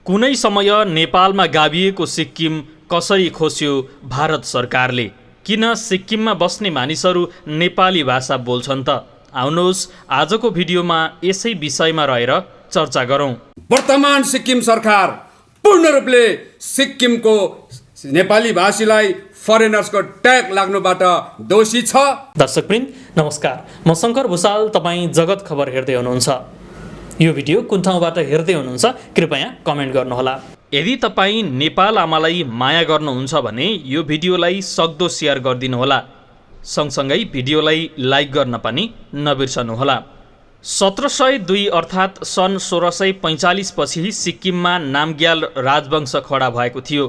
कुनै समय नेपालमा गाभिएको सिक्किम कसरी खोस्यो भारत सरकारले? किन सिक्किममा बस्ने मानिसहरू नेपाली भाषा बोल्छन् त? आउनुहोस् आजको भिडियोमा यसै विषयमा रहेर चर्चा गरौँ। वर्तमान सिक्किम सरकार पूर्ण रूपले सिक्किमको नेपाली भाषीलाई फरेनर्सको ट्याग लाग्नुबाट दोषी छ। दर्शकवृन्द नमस्कार, म शङ्कर भुषाल, तपाईँ जगत खबर हेर्दै हुनुहुन्छ। यो भिडियो कुन ठाउँबाट हेर्दै हुनुहुन्छ कृपया कमेन्ट गर्नुहोला। यदि तपाईँ नेपाल आमालाई माया गर्नुहुन्छ भने यो भिडियोलाई सक्दो सेयर गरिदिनुहोला। सँगसँगै भिडियोलाई लाइक गर्न पनि नबिर्सनुहोला। 1702 अर्थात् सन् 1645 पछि सिक्किममा नामग्याल राजवंश खडा भएको थियो।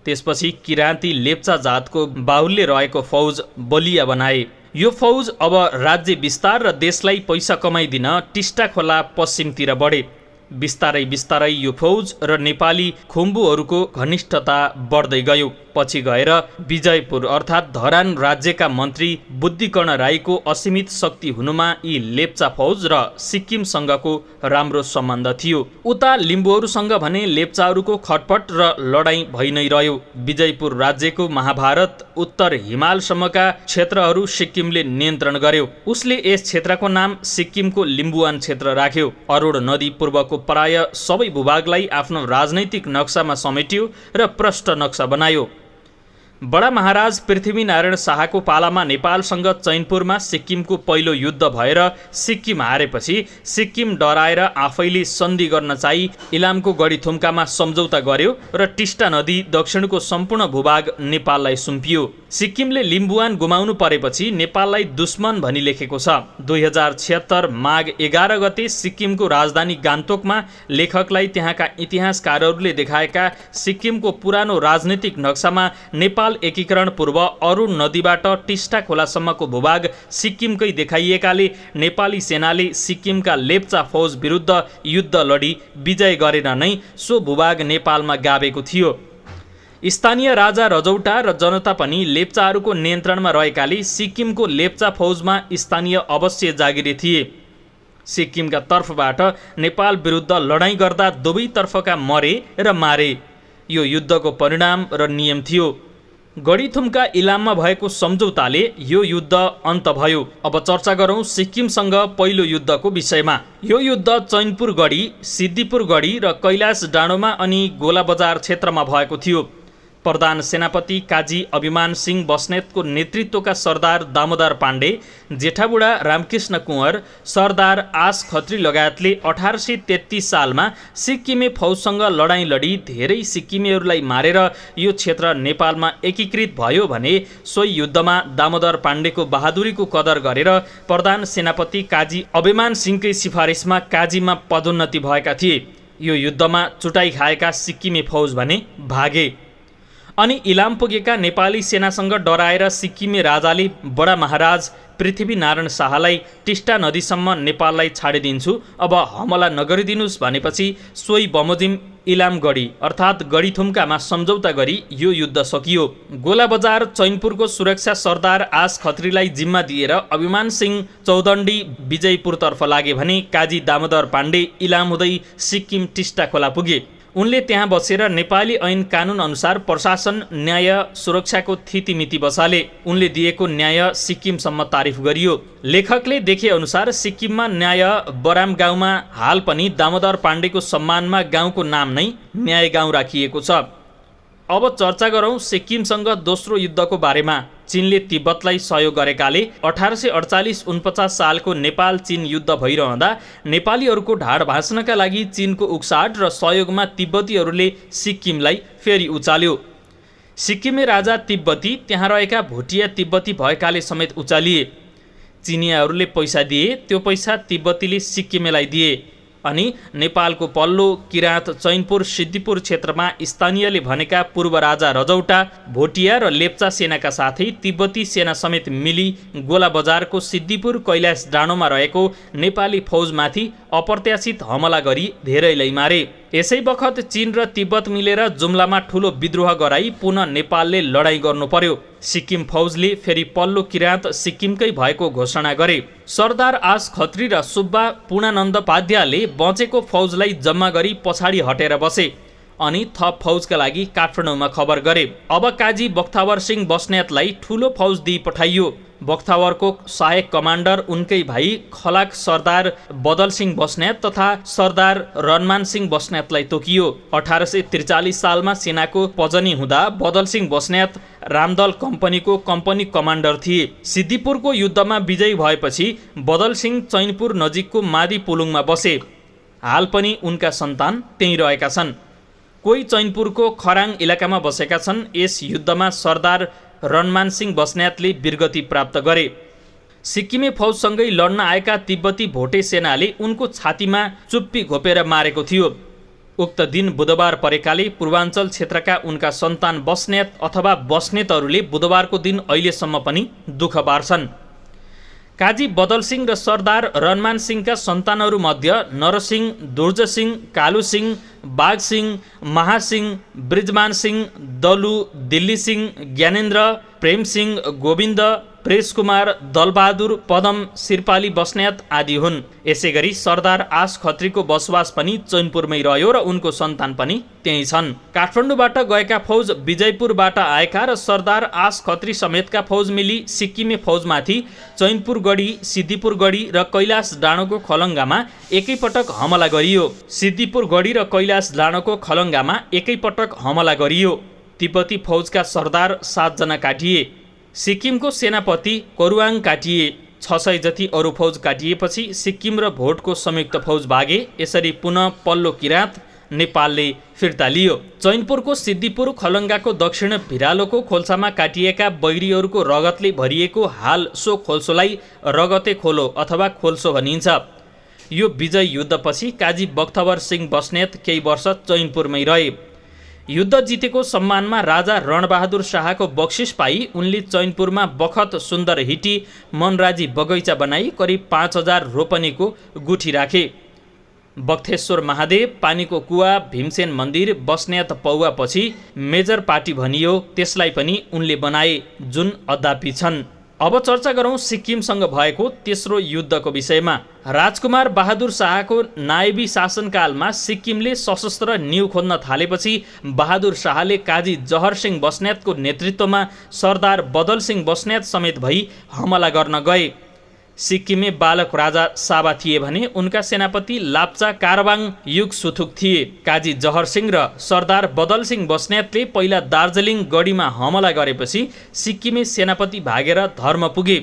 त्यसपछि किराँती लेप्चा जातको बाहुल्य रहेको फौज बलिया बनाए। यो फौज अब राज्य विस्तार र देशलाई पैसा कमाइदिन टिस्टा खोला पश्चिमतिर बढे। बिस्तारै बिस्तारै यो फौज र नेपाली खुम्बुहरूको घनिष्ठता बढ्दै गयो। पछि गएर विजयपुर अर्थात् धरान राज्यका मन्त्री बुद्धिकर्ण राईको असीमित शक्ति हुनुमा यी लेप्चा फौज र सिक्किमसँगको राम्रो सम्बन्ध थियो। उता लिम्बूहरूसँग भने लेप्चाहरूको खटपट र लडाईँ भइ नै रह्यो। विजयपुर राज्यको महाभारत उत्तर हिमालसम्मका क्षेत्रहरू सिक्किमले नियन्त्रण गर्यो। उसले यस क्षेत्रको नाम सिक्किमको लिम्बुवान क्षेत्र राख्यो। अरुण नदी पूर्वको प्राय सबै भूभागलाई आफ्नो राजनैतिक नक्सामा समेट्यो र प्रष्ट नक्सा बनायो। बडा महाराज पृथ्वीनारायण शाहको पालामा नेपालसँग चैनपुरमा सिक्किमको पहिलो युद्ध भएर सिक्किम हारेपछि सिक्किम डराएर आफैले सन्धि गर्न चाहिँ इलामको गढीथुम्कामा सम्झौता गर्यो र टिस्टा नदी दक्षिणको सम्पूर्ण भूभाग नेपाललाई सुम्पियो। सिक्किमले लिम्बुवान गुमाउनु परेपछि नेपाललाई दुश्मन भनी लेखेको छ। 2076 माघ 11 गते सिक्किमको राजधानी गान्तोकमा लेखकलाई त्यहाँका इतिहासकारहरूले देखाएका सिक्किमको पुरानो राजनीतिक नक्सामा नेपाल एकीकरण पूर्व अरुण नदीबाट टिस्टा खोलासम्मको भूभाग सिक्किमकै देखाइएकाले नेपाली सेनाले सिक्किमका लेप्चा फौज विरुद्ध युद्ध लडी विजय गरेर नै सो भूभाग नेपालमा गाभेको थियो। स्थानीय राजा रजौटा र जनता पनि लेप्चाहरूको नियन्त्रणमा रहेकाले सिक्किमको लेप्चा फौजमा स्थानीय अवश्य जागिरे थिए। सिक्किमका तर्फबाट नेपाल विरुद्ध लडाईँ गर्दा दुवैतर्फका मरे र मारे। यो युद्धको परिणाम र नियम थियो। गढीथुम्का इलाममा भएको सम्झौताले यो युद्ध अन्त भयो। अब चर्चा गरौँ सिक्किमसँग पहिलो युद्धको विषयमा। यो युद्ध चैनपुर गढी, सिद्धिपुर गढी र कैलाश डाँडोमा अनि गोलाबजार क्षेत्रमा भएको थियो। प्रधान सेनापति काजी अभिमान सिंह बस्नेतको नेतृत्वका सरदार दामोदर पाण्डे, जेठाबुढा रामकृष्ण कुँवर, सरदार आस खत्री लगायतले 1833 सालमा सिक्किमे फौजसँग लडाईँ लडी धेरै सिक्किमेहरूलाई मारेर यो क्षेत्र नेपालमा एकीकृत भयो भने सोही युद्धमा दामोदर पाण्डेको बहादुरीको कदर गरेर प्रधान सेनापति काजी अभिमान सिंहकै सिफारिसमा काजीमा पदोन्नति भएका थिए। यो युद्धमा चुटाई खाएका सिक्किमे फौज भने भागे। अनि इलाम पुगेका नेपाली सेनासँग डराएर सिक्किमे राजाले बडा महाराज पृथ्वीनारायण शाहलाई टिस्टा नदीसम्म नेपाललाई छाडिदिन्छु, अब हमला नगरिदिनुस् भनेपछि सोही बमोजिम इलाम गढी अर्थात् गढीथुम्कामा सम्झौता गरी यो युद्ध सकियो। गोलाबजार चैनपुरको सुरक्षा सरदार आस खत्रीलाई जिम्मा दिएर अभिमान सिंह चौदण्डी विजयपुरतर्फ लागे भने काजी दामोदर पाण्डे इलाम हुँदै सिक्किम टिस्टा खोला पुगे। उनले त्यहाँ बसेर नेपाली ऐन कानुन अनुसार प्रशासन, न्याय, सुरक्षाको थितिमिति बसाले। उनले दिएको न्याय सिक्किमसम्म तारिफ गरियो। लेखकले देखे अनुसार सिक्किममा न्याय बराम गाउँमा हाल पनि दामोदर पाण्डेको सम्मानमा गाउँको नाम नै न्याय गाउँ राखिएको छ। अब चर्चा गरौँ सिक्किमसँग दोस्रो युद्धको बारेमा। चीनले तिब्बतलाई सहयोग गरेकाले 1848-49 सालको नेपाल चीन युद्ध भइरहँदा नेपालीहरूको ढाड भाँच्नका लागि चीनको उक्साहट र सहयोगमा तिब्बतीहरूले सिक्किमलाई फेरि उचाल्यो। सिक्किमे राजा तिब्बती त्यहाँ रहेका भुटिया तिब्बती भएकाले समेत उचालिए। चिनियाहरूले पैसा दिए, त्यो पैसा तिब्बतीले सिक्किमेलाई दिए। अनि नेपालको पल्लो किराँत चैनपुर सिद्धिपुर क्षेत्रमा स्थानीयले भनेका पूर्व राजा रजौटा, भोटिया र लेप्चा सेनाका साथै तिब्बती सेना समेत मिली गोला बजारको सिद्धिपुर कैलाश डाँडोमा रहेको नेपाली फौजमाथि अप्रत्याशित हमला गरी धेरैलाई मारे। यसै बखत चीन र तिब्बत मिलेर जुम्लामा ठुलो विद्रोह गराई पुनः नेपालले लडाईँ गर्नु पर्यो। सिक्किम फौजले फेरि पल्लो किराँत सिक्किमकै भएको घोषणा गरे। सरदार आस खत्री र सुब्बा पूर्णानन्द पाध्याले बचेको फौजलाई जम्मा गरी पछाडि हटेर बसे। अनि थप फौजका लागि काठमाडौँमा खबर गरे। अब काजी बख्तावर सिंह बस्नेतलाई ठूलो फौज दिई पठाइयो। बख्तावरको सहायक कमान्डर उनकै भाइ खलाक सरदार बदल सिंह बस्नेत तथा सरदार रनमान सिंह बस्नेतलाई तोकियो। 1843 सालमा सेनाको पजनी हुँदा बदल सिंह बस्नेत रामदल कम्पनीको कम्पनी कमान्डर थिए। सिद्धिपुरको युद्धमा विजयी भएपछि बदल सिंह चैनपुर नजिकको मादी पुलुङमा बसे। हाल पनि उनका सन्तान त्यहीँ रहेका छन्। कोही चैनपुरको खराङ इलाकामा बसेका छन्। यस युद्धमा सरदार रनमान सिंह बस्नेतले वीरगति प्राप्त गरे। सिक्किमे फौजसँगै लड्न आएका तिब्बती भोटे सेनाले उनको छातीमा चुप्पी घोपेर मारेको थियो। उक्त दिन बुधबार परेकाले पूर्वाञ्चल क्षेत्रका उनका सन्तान बस्नेत अथवा बस्नेतहरूले बुधबारको दिन अहिलेसम्म पनि दुःख बार्छन्। काजी बदल सिंह र सरदार रनमान सिंहका सन्तानहरूमध्ये नरसिंह, दुर्जसिंह, कालु सिंह, बाघ सिंह, महासिंह, ब्रिजमान सिंह, दलु, दिल्ली सिंह, ज्ञानेन्द्र, प्रेम सिंह, गोविन्द, प्रेस कुमार, दलबहादुर, पदम, सिरपाली बस्नेत आदि हुन्। यसै गरी सरदार आस खत्रीको बसोबास पनि चैनपुरमै रह्यो र उनको सन्तान पनि त्यही छन्। काठमाडौँबाट गएका फौज विजयपुरबाट आएका र सरदार आस खत्री समेतका फौज मिली सिक्किमे फौजमाथि चैनपुरगढी, सिद्धिपुरगढी र कैलाश डाँडोको खलङ्गामा एकैपटक हमला गरियो। सिद्धिपुरगढी र कैलाश डाँडोको खलङ्गामा एकैपटक हमला गरियो। तिब्बती फौजका सरदार 7 जना काटिए। सिक्किमको सेनापति कोरुवाङ काटिए। 600 जति अरू फौज काटिएपछि सिक्किम र भोटको संयुक्त फौज भागे। यसरी पुनः पल्लो किराँत नेपालले फिर्ता लियो। चैनपुरको सिद्धिपुर खलङ्गाको दक्षिण भिरालोको खोल्सामा काटिएका बैरीहरूको रगतले भरिएको हाल सो खोल्सोलाई रगते खोलो अथवा खोल्सो भनिन्छ। यो विजय युद्धपछि काजी बख्तावर सिंह बस्नेत केही वर्ष चैनपुरमै रहे। युद्ध जितेको सम्मानमा राजा रणबहादुर शाहको बक्सिस पाई उनले चैनपुरमा बखत सुन्दर हिटी मनराजी बगैँचा बनाई करिब 5000 रोपनीको गुठी राखे। बक्थेश्वर महादेव, पानीको कुवा, भीमसेन मन्दिर, बस्नेत पौवापछि मेजर पार्टी भनियो त्यसलाई पनि उनले बनाए, जुन अद्यापि छन्। अब चर्चा गरौँ सिक्किमसँग भएको तेस्रो युद्धको विषयमा। राजकुमार बहादुर शाहको नायबी शासनकालमा सिक्किमले सशस्त्र नीउ खोज्न थालेपछि बहादुर शाहले काजी जहर सिंह बस्नेतको नेतृत्वमा सरदार बदल सिंह बस्नेत समेत भई हमला गर्न गए। सिक्किमे बालक राजा साबा थिए भने उनका सेनापति लाप्चा कारबाङ युग सुथुक थिए। काजी जहर सिंह र सरदार बदल सिंह बस्नेतले पहिला दार्जिलिङ गढीमा हमला गरेपछि सिक्किमे सेनापति भागेर धर्म पुगे।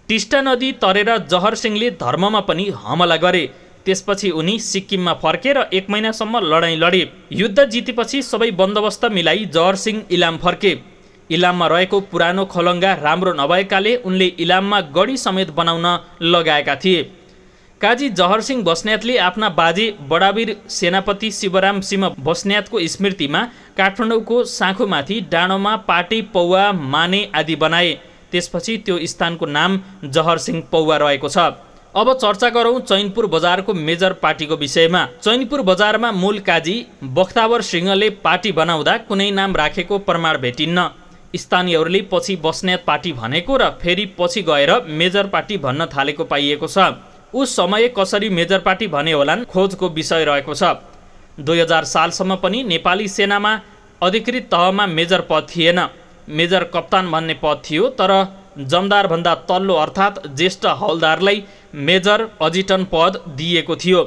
टिस्टा नदी तरेर जहर सिंहले धर्ममा पनि हमला गरे। त्यसपछि उनी सिक्किममा फर्के र 1 महिनासम्म लडाईँ लडे। युद्ध जितेपछि सबै बन्दोबस्त मिलाई जहर सिंह इलाम फर्के। इलाममा रहेको पुरानो खलङ्गा राम्रो नभएकाले उनले इलाममा गढी समेत बनाउन लगाएका थिए। काजी जहर सिंह बस्नेतले आफ्ना बाजे बडावीर सेनापति शिवराम सिंह बस्नेतको स्मृतिमा काठमाडौँको साँखोमाथि डाँडोमा पाटे, पौवा, माने आदि बनाए। त्यसपछि त्यो स्थानको नाम जहर सिंह पौवा रहेको छ। अब चर्चा गरौँ चैनपुर बजारको मेजर पार्टीको विषयमा। चैनपुर बजारमा मूल काजी बख्तावर सिंहले पार्टी बनाउँदा कुनै नाम राखेको प्रमाण भेटिन्न। स्थानीयहरूले पछि बस्नेत पार्टी भनेको र फेरि पछि गएर मेजर पार्टी भन्न थालेको पाइएको छ। उस समय कसरी मेजर पार्टी भने होलान् खोजको विषय रहेको छ। 2000 सालसम्म पनि नेपाली सेनामा अधिकृत तहमा मेजर पद थिएन। मेजर कप्तान भन्ने पद थियो, तर जमदारभन्दा तल्लो अर्थात् ज्येष्ठ हवलदारलाई मेजर अजिटन पद दिएको थियो।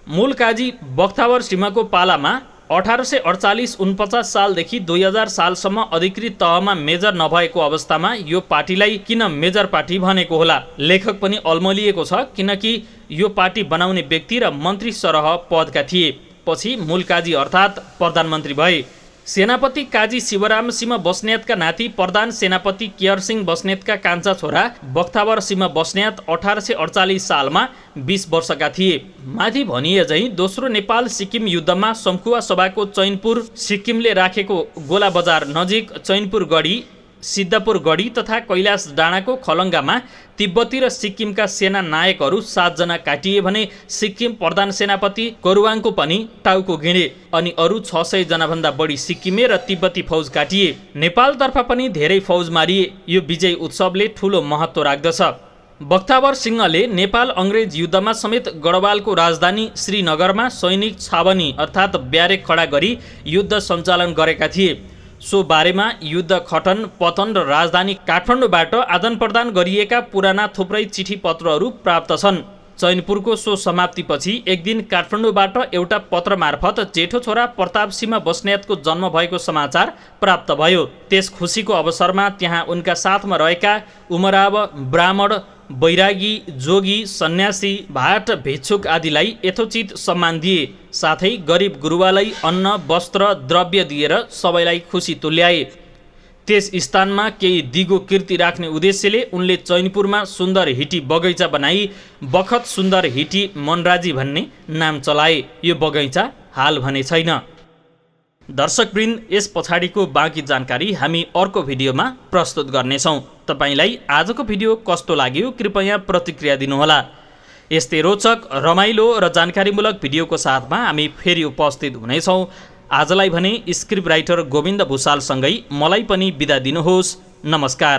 मूल काजी बख्तावर सिंहको पालामा 1848-49 सालदेखि 2000 सालसम्म अधिकृत तहमा मेजर नभएको अवस्थामा यो पार्टीलाई किन मेजर पार्टी भनेको होला? लेखक पनि अल्मलिएको छ, किनकि यो पार्टी बनाउने व्यक्ति र मन्त्री सरह पदका थिए। पछि मूल काजी अर्थात् प्रधानमन्त्री भए। सेनापति काजी शिवराम सिंह बस्नेतका नाति प्रधान सेनापति केयर सिंह बस्नेतका कान्छा छोरा बख्तावर सिंह बस्नेत 1848 सालमा 20 वर्षका थिए। माथि भनिए झैँ दोस्रो नेपाल सिक्किम युद्धमा सङ्खुवा सभाको चैनपुर सिक्किमले राखेको गोला बजार नजिक चैनपुर गढी, सिद्धपुर गढी तथा कैलाश डाँडाको खलङ्गामा तिब्बती र सिक्किमका सेना नायकहरू 7 जना काटिए भने सिक्किम प्रधान सेनापति कोरुवाङको पनि टाउको गिँडे अनि अरू 600 जनाभन्दा बढी सिक्किमे र तिब्बती फौज काटिए। नेपालतर्फ पनि धेरै फौज मारिए। यो विजय उत्सवले ठूलो महत्त्व राख्दछ। बख्तावर सिंहले नेपाल अङ्ग्रेज युद्धमा समेत गढवालको राजधानी श्रीनगरमा सैनिक छावनी अर्थात् ब्यारेक खडा गरी युद्ध सञ्चालन गरेका थिए। सो बारेमा युद्ध खटन पतन र राजधानी काठमाडौँबाट आदान प्रदान गरिएका पुराना थुप्रै चिठी पत्रहरू प्राप्त छन्। चैनपुरको सो समाप्तिपछि एक दिन काठमाडौँबाट एउटा पत्र मार्फत जेठो छोरा प्रताप सिंह बस्नेतको जन्म भएको समाचार प्राप्त भयो। त्यस खुसीको अवसरमा त्यहाँ उनका साथमा रहेका उमराव ब्राह्मण बैरागी जोगी सन्यासी भाट भिक्षुक आदिलाई यथोचित सम्मान दिए। साथै गरिब गुरुवालाई अन्न वस्त्र द्रव्य दिएर सबैलाई खुसी तुल्याए। त्यस स्थानमा केही दिगो कीर्ति राख्ने उद्देश्यले उनले चैनपुरमा सुन्दर हिटी बगैँचा बनाई बखत सुन्दर हिटी मनराजी भन्ने नाम चलाए। यो बगैँचा हाल भने छैन। दर्शकवृन्द, यस पछाडिको बाँकी जानकारी हामी अर्को भिडियोमा प्रस्तुत गर्नेछौँ। तपाईलाई आजको भिडियो कस्तो लाग्यो कृपया प्रतिक्रिया दिनुहोला। यस्तै रोचक रमाइलो र जानकारीमूलक भिडियोको साथमा हामी फेरि उपस्थित हुनेछौँ। आजलाई भने स्क्रिप्ट राइटर गोविन्द भुसालसँगै मलाई पनि बिदा दिनुहोस्। नमस्कार।